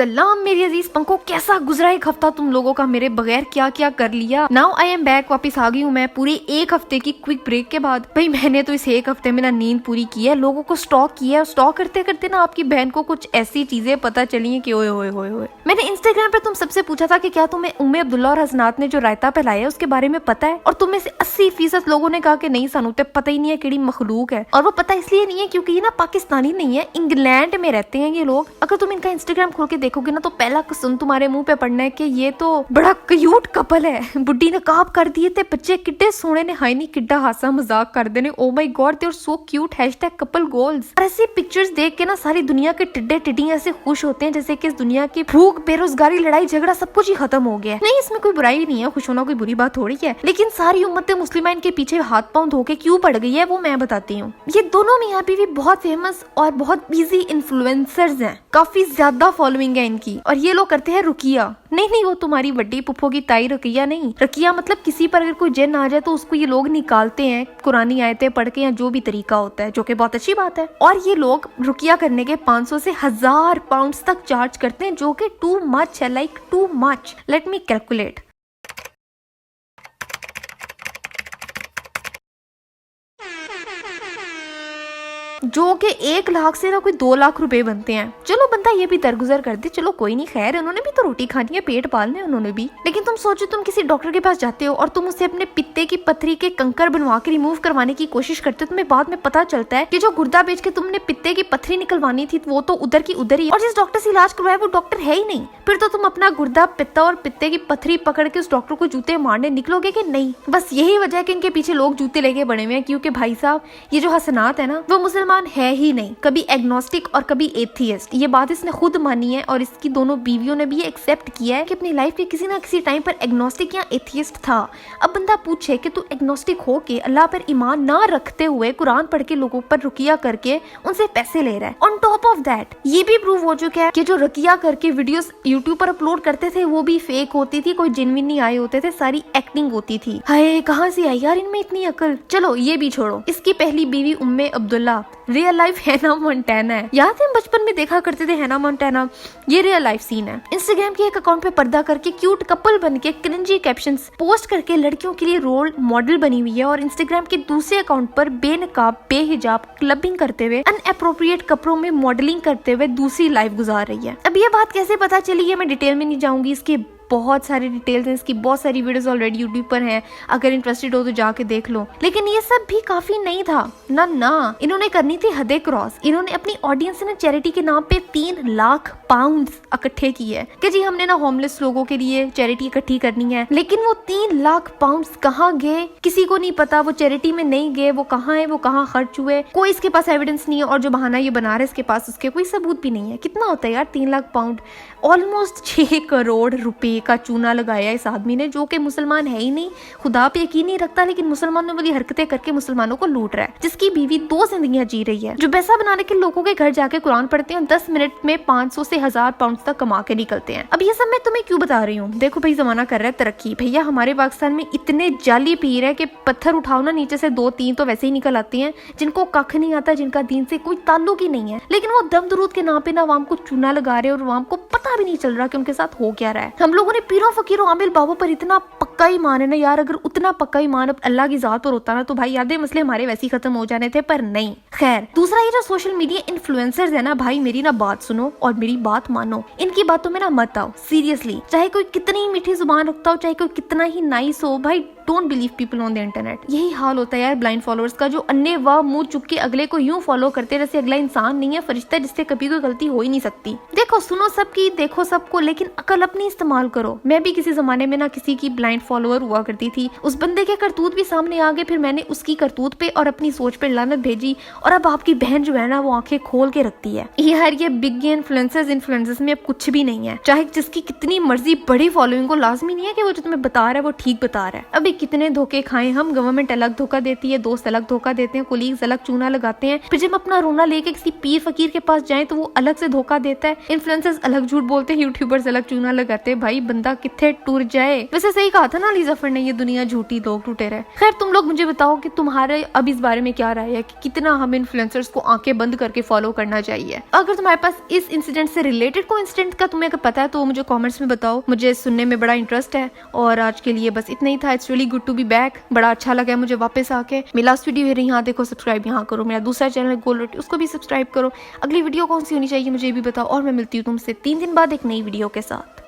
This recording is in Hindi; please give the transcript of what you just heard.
सलाम मेरी अजीज पंखो, कैसा गुजरा एक हफ्ता तुम लोगों का मेरे बगैर, क्या क्या कर लिया। नाउ आई एम बैक, वापस आ गई हूँ मैं पूरे एक हफ्ते की क्विक ब्रेक के बाद। भाई मैंने तो इस एक हफ्ते में ना नींद पूरी की है, लोगों को स्टॉक किया है। स्टॉक करते करते ना आपकी बहन को कुछ ऐसी चीजें पता चली है कि ओए होए होए होए। मैंने इंस्टाग्राम पे तुम सबसे पूछा था कि क्या तुम्हें उम्मे अब्दुल्ला और हसनात ने जो रायता फैलाया है उसके बारे में पता है, और तुम में से 80% लोगों ने कहा कि नहीं सानू ते पता ही नहीं है केड़ी मखलूक है। और वो पता इसलिए नहीं है क्योंकि ये ना पाकिस्तानी नहीं है, इंग्लैंड में रहते हैं ये लोग। अगर तुम इनका इंस्टाग्राम खोल के देखोगे ना तो पहला क्वेश्चन तुम्हारे मुंह पे पड़ना है कि ये तो बड़ा क्यूट कपल है। बुड्ढी ने काब कर दिए थे बच्चे, किड्डे सोने ने, हाय नहीं किड्डा हासा मजाक कर देने। Oh my God they are so cute, #couple goals. और ऐसी पिक्चर्स देख के ना सारी दुनिया के टिड्डे टिड्डियां ऐसे खुश होते हैं जैसे कि इस दुनिया की भूख, बेरोजगारी, लड़ाई झगड़ा सब कुछ ही खत्म हो गया है। नहीं, इसमें कोई बुराई नहीं है, खुश होना कोई बुरी बात थोड़ी है, लेकिन सारी उम्मत मुस्लिमा इनके पीछे हाथ पांव धो के क्यों पड़ गई है वो मैं बताती हूँ। ये दोनों मियां बीवी बहुत फेमस और बहुत बिजी इन्फ्लुएंसर्स हैं, काफी ज्यादा फॉलोइंग है इनकी। और ये लोग करते हैं रुकिया। नहीं, वो तुम्हारी बड्डी पुप्पो की ताई रुकिया नहीं। रुकिया मतलब किसी पर अगर कोई जिन आ जाए तो उसको ये लोग निकालते हैं कुरानी आयतें पढ़ के या जो भी तरीका होता है, जो कि बहुत अच्छी बात है। और ये लोग रुकिया करने के 500 से 1000 पाउंड तक चार्ज करते हैं, जो कि टू मच है, like too much. Let me calculate. जो कि 1 लाख से ना कोई 2 लाख रुपए बनते हैं। चलो बंदा ये भी दरगुजर कर दे, चलो कोई नहीं, खैर उन्होंने भी तो रोटी खानी है, पेट पालने उन्होंने भी। लेकिन तुम सोचो तुम किसी डॉक्टर के पास जाते हो और तुम उसे अपने पित्ते की पथरी के कंकर बनवा के रिमूव करवाने की कोशिश करते हो, तुम्हें बाद में पता चलता है कि जो गुर्दा बेच के तुमने पित्ते की पथरी निकलवानी थी वो तो उधर की उधर ही, और जिस डॉक्टर से इलाज करवाया वो डॉक्टर है ही नहीं। फिर तो तुम अपना गुर्दा, पित्ता और पित्ते की पथरी पकड़ के उस डॉक्टर को जूते मारने निकलोगे कि नहीं। बस यही वजह है कि इनके पीछे लोग जूते लेके बने हुए हैं, क्योंकि भाई साहब ये जो हसनात है ना वो मुसलमान है ही नहीं, कभी एग्नोस्टिक और कभी एथियस्ट। ये बात इसने खुद मानी है और इसकी दोनों बीवियों ने भी एक्सेप्ट किया है कि अपनी लाइफ के किसी ना किसी टाइम पर एग्नोस्टिक या एथियस्ट था। अब बंदा पूछे कि तू एग्नोस्टिक हो के अल्लाह पर ईमान ना रखते हुए कुरान पढ़ के लोगों पर रुकिया करके उनसे पैसे ले रहा है। ऑन टॉप ऑफ दैट ये भी प्रूव हो चुका है कि जो रुकिया करके वीडियोस यूट्यूब पर अपलोड करते थे वो भी फेक होती थी, कोई जेन्युइन नहीं आए होते थे, सारी एक्टिंग होती थी। हाय कहाँ से आई यार इनमें इतनी अकल। चलो ये भी छोड़ो, इसकी पहली बीवी Umme Abdullah real life Hannah Montana है। याद है बचपन में देखा करते थे हैना मोंटाना, ये रियल लाइफ सीन है। इंस्टाग्राम के एक अकाउंट पे पर्दा करके क्यूट कपल बन के क्रिंजी कैप्शंस पोस्ट करके लड़कियों के लिए रोल मॉडल बनी हुई है, और इंस्टाग्राम के दूसरे अकाउंट पर बेनकाब बेहिजाब क्लबिंग करते हुए अनएप्रोप्रिएट कपड़ों में मॉडलिंग करते हुए दूसरी लाइफ गुजार रही है। अब ये बात कैसे पता चली है मैं डिटेल में नहीं जाऊंगी, इसके बहुत सारी डिटेल्स हैं, इसकी बहुत सारी वीडियोस ऑलरेडी यूट्यूब पर हैं, अगर इंटरेस्टेड हो तो जाके देख लो। लेकिन ये सब भी काफी नहीं था ना, इन्होंने करनी थी हदे क्रॉस। इन्होंने अपनी ऑडियंस से ना चैरिटी के नाम पे 3 लाख पाउंड इकट्ठे किए हैं कि जी हमने ना होमलेस लोगों के लिए चैरिटी इकट्ठी करनी है। लेकिन वो 3 लाख पाउंड कहाँ गए किसी को नहीं पता, वो चैरिटी में नहीं गए, वो कहाँ है, वो कहाँ खर्च हुए, कोई इसके पास एविडेंस नहीं है। और जो बहाना ये बना रहा है इसके पास उसके कोई सबूत भी नहीं है। कितना होता है यार 3 लाख पाउंड, ऑलमोस्ट 6 करोड़ रुपए का चूना लगाया इस आदमी ने, जो कि मुसलमान है ही नहीं, खुदा पे यकीन नहीं रखता, लेकिन मुसलमानों वाली हरकतें करके मुसलमानों को लूट रहा है, जिसकी बीवी 2 जिंदगियां जी रही है, जो पैसा बनाने के लोगों के घर जाके कुरान पढ़ते हैं, 10 मिनट में 500 से 1000 पाउंड तक कमा के निकलते हैं। अब ये सब मैं तुम्हें क्यों बता रही हूँ, देखो भाई जमाना कर रहा है तरक्की। भैया हमारे पाकिस्तान में इतने जाली पीर है कि पत्थर उठाओ ना नीचे से 2-3 तो वैसे ही निकल आती हैं, जिनको कख नहीं आता, जिनका दीन से कोई ताल्लुक ही नहीं है, लेकिन वो दम दरूद के नाम पे ना अवाम को चूना लगा रहे और अवाम को पता भी नहीं चल रहा कि उनके साथ हो क्या रहा है। हम लोगों ने पीरों फकीरों आमिल बाबों पर इतना पक्का ईमान है ना यार, अगर उतना पक्का ईमान अब अल्लाह की जात पर होता ना तो भाई आधे मसले हमारे वैसे ही खत्म हो जाने थे, पर नहीं। खैर दूसरा ये जो सोशल मीडिया इन्फ्लुएंसर्स है ना, भाई मेरी ना बात सुनो और मेरी बात मानो, इनकी बातों में ना मत आओ सीरियसली। चाहे कोई कितनी मीठी जुबान रखता हो, चाहे कोई कितना ही नाइस हो, भाई don't believe people on the internet. यही हाल होता है यार ब्लाइंड फॉलोअर्स का, जो अन्य वाह मुंह चुप के अगले को यूं फॉलो करते जैसे अगला इंसान नहीं है, फरिश्ता जिससे कभी कोई गलती हो ही नहीं सकती। देखो सुनो सबकी, देखो सबको, लेकिन अकल अपनी इस्तेमाल करो। मैं भी किसी जमाने में ना किसी की ब्लाइंड फॉलोअर हुआ करती थी, उस बंदे के करतूत भी सामने आ गए, फिर मैंने उसकी करतूत पे और अपनी सोच पे लानत भेजी, और अब आपकी बहन जो है ना वो आंखें खोल के रखती है। यार ये बिग इन्फ्लुएंसर्स में अब कुछ भी नहीं है, चाहे जिसकी कितनी मर्जी बड़ी फॉलोइंग को, लाजमी नहीं है कि वो जो तुम्हें बता रहा है वो ठीक बता रहा है। अभी कितने धोखे खाए हम। गवर्नमेंट अलग धोखा देती है, दोस्त अलग धोखा देते हैं, कोलीग्स अलग चूना लगाते हैं, फिर जब अपना रोना लेके किसी पीर फकीर के पास जाए तो वो अलग से धोखा देता है, इन्फ्लुएंसर्स अलग झूठ बोलते हैं, यूट्यूबर्स अलग चूना लगाते हैं। भाई बंदा कितने टूर जाए। वैसे सही कहा था ना अली जफर ने, ये दुनिया झूठी लोग टूटे रहे। खैर तुम लोग मुझे बताओ कि तुम्हारे अब इस बारे में क्या राय है कि कितना हम इन्फ्लुएंसर्स को आंखें बंद करके फॉलो करना चाहिए। अगर तुम्हारे पास इस इंसिडेंट से रिलेटेड कोई इंसिडेंट का तुम्हें अगर पता है तो मुझे कमेंट्स में बताओ, मुझे सुनने में बड़ा इंटरेस्ट है। और आज के लिए बस इतना ही था। It's really good to be back. बड़ा अच्छा लगा मुझे वापस आके। मेरी लास्ट वीडियो है यहाँ देखो, सब्सक्राइब यहाँ करो। मेरा दूसरा चैनल गोल रोटी, उसको भी सब्सक्राइब करो। अगली वीडियो कौन सी होनी चाहिए मुझे भी बताओ, और मैं मिलती हूँ तुमसे 3 दिन बाद एक नई वीडियो के साथ।